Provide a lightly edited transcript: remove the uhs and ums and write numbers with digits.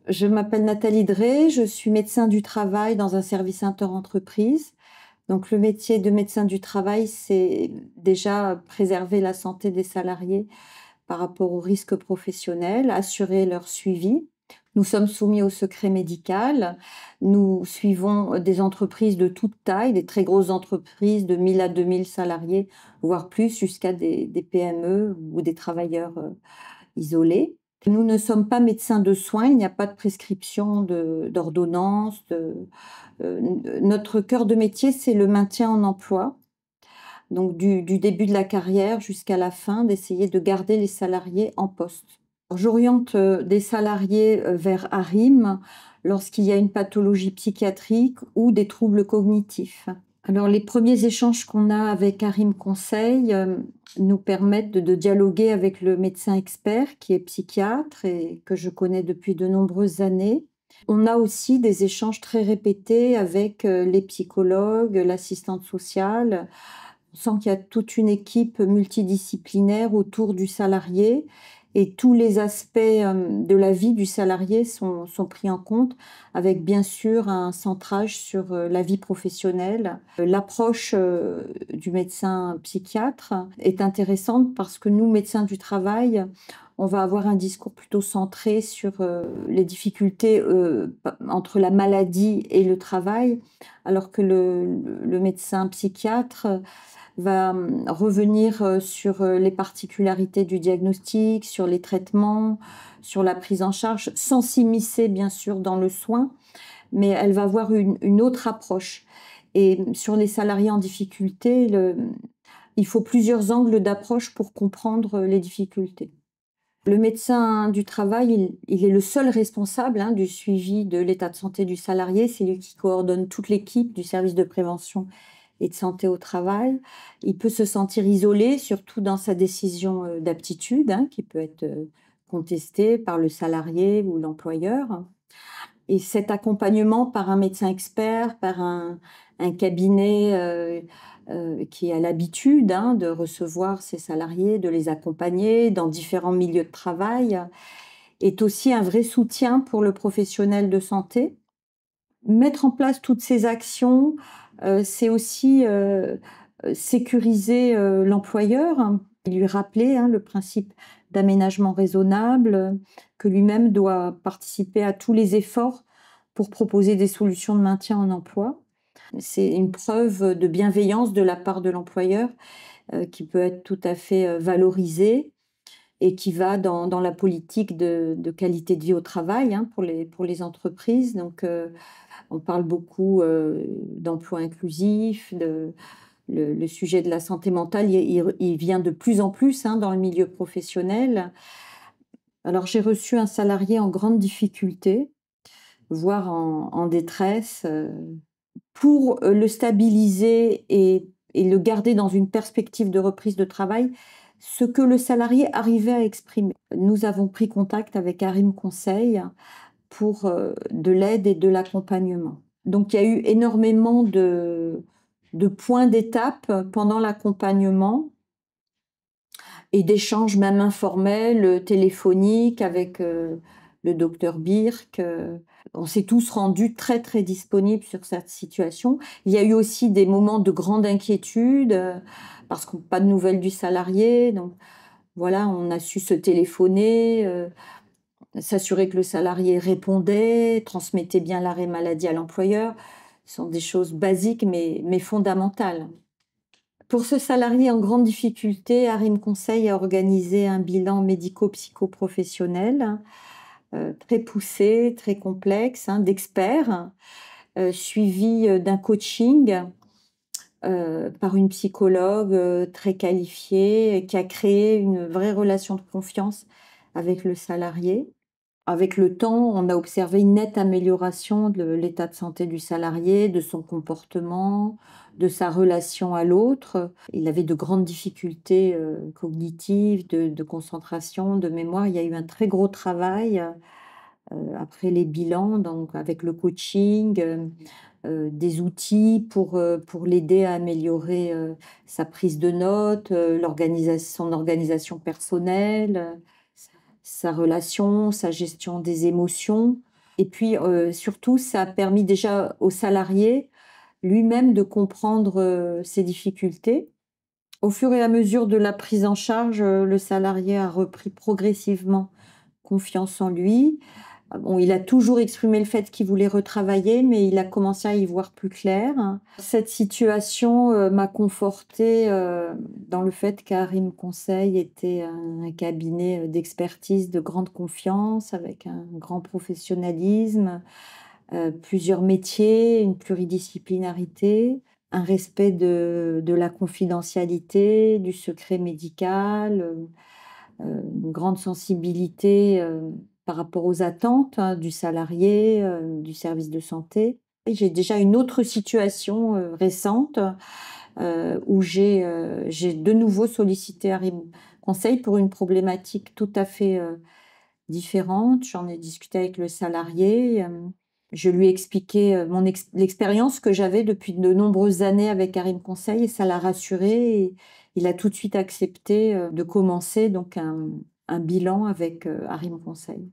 Je m'appelle Nathalie Drey, je suis médecin du travail dans un service inter-entreprise. Donc le métier de médecin du travail, c'est déjà préserver la santé des salariés par rapport aux risques professionnels, assurer leur suivi. Nous sommes soumis au secret médical. Nous suivons des entreprises de toute taille, des très grosses entreprises de 1000 à 2000 salariés, voire plus, jusqu'à des PME ou des travailleurs isolés. Nous ne sommes pas médecins de soins, il n'y a pas de prescription d'ordonnance. Notre cœur de métier, c'est le maintien en emploi. Donc du début de la carrière jusqu'à la fin, d'essayer de garder les salariés en poste. J'oriente des salariés vers ARIM lorsqu'il y a une pathologie psychiatrique ou des troubles cognitifs. Alors les premiers échanges qu'on a avec ARIM Conseil nous permettent de dialoguer avec le médecin expert qui est psychiatre et que je connais depuis de nombreuses années. On a aussi des échanges très répétés avec les psychologues, l'assistante sociale. On sent qu'il y a toute une équipe multidisciplinaire autour du salarié et tous les aspects de la vie du salarié sont pris en compte, avec bien sûr un centrage sur la vie professionnelle. L'approche du médecin psychiatre est intéressante parce que nous, médecins du travail, on va avoir un discours plutôt centré sur les difficultés entre la maladie et le travail, alors que le médecin psychiatre va revenir sur les particularités du diagnostic, sur les traitements, sur la prise en charge, sans s'immiscer bien sûr dans le soin, mais elle va avoir une autre approche. Et sur les salariés en difficulté, il faut plusieurs angles d'approche pour comprendre les difficultés. Le médecin du travail, il est le seul responsable du suivi de l'état de santé du salarié. C'est lui qui coordonne toute l'équipe du service de prévention et de santé au travail. Il peut se sentir isolé, surtout dans sa décision d'aptitude, qui peut être contestée par le salarié ou l'employeur. Et cet accompagnement par un médecin expert, par un cabinet qui a l'habitude de recevoir ses salariés, de les accompagner dans différents milieux de travail, est aussi un vrai soutien pour le professionnel de santé. Mettre en place toutes ces actions, c'est aussi sécuriser l'employeur, lui rappeler le principe d'aménagement raisonnable, que lui-même doit participer à tous les efforts pour proposer des solutions de maintien en emploi. C'est une preuve de bienveillance de la part de l'employeur qui peut être tout à fait valorisée et qui va dans la politique de qualité de vie au travail pour les entreprises. Donc, on parle beaucoup d'emploi inclusif, le sujet de la santé mentale, il vient de plus en plus dans le milieu professionnel. Alors, j'ai reçu un salarié en grande difficulté, voire en détresse. Pour le stabiliser et le garder dans une perspective de reprise de travail, ce que le salarié arrivait à exprimer. Nous avons pris contact avec ARIM Conseil pour de l'aide et de l'accompagnement. Donc il y a eu énormément de points d'étape pendant l'accompagnement et d'échanges même informels, téléphoniques avec le docteur Birk. On s'est tous rendus très très disponibles sur cette situation. Il y a eu aussi des moments de grande inquiétude parce qu'on n'a pas de nouvelles du salarié. Donc voilà, on a su se téléphoner, s'assurer que le salarié répondait, transmettait bien l'arrêt maladie à l'employeur. Ce sont des choses basiques mais fondamentales. Pour ce salarié en grande difficulté, ARIM Conseil a organisé un bilan médico-psycho-professionnel très poussé, très complexe, d'experts, suivi d'un coaching par une psychologue très qualifiée qui a créé une vraie relation de confiance avec le salarié. Avec le temps, on a observé une nette amélioration de l'état de santé du salarié, de son comportement, de sa relation à l'autre. Il avait de grandes difficultés cognitives, de concentration, de mémoire. Il y a eu un très gros travail après les bilans, donc avec le coaching, des outils pour l'aider à améliorer sa prise de notes, son organisation personnelle, sa relation, sa gestion des émotions. Et puis, surtout, ça a permis déjà au salarié lui-même de comprendre, ses difficultés. Au fur et à mesure de la prise en charge, le salarié a repris progressivement confiance en lui. Ah bon, il a toujours exprimé le fait qu'il voulait retravailler, mais il a commencé à y voir plus clair. Cette situation, m'a confortée, dans le fait qu'Arim Conseil était un cabinet, d'expertise de grande confiance, avec un grand professionnalisme, plusieurs métiers, une pluridisciplinarité, un respect de la confidentialité, du secret médical, une grande sensibilité, par rapport aux attentes, hein, du salarié, du service de santé. Et j'ai déjà une autre situation, récente, où j'ai de nouveau sollicité Arim Conseil pour une problématique tout à fait, différente. J'en ai discuté avec le salarié, je lui ai expliqué, l'expérience que j'avais depuis de nombreuses années avec Arim Conseil et ça l'a rassuré et il a tout de suite accepté, de commencer donc un bilan avec, Arim Conseil.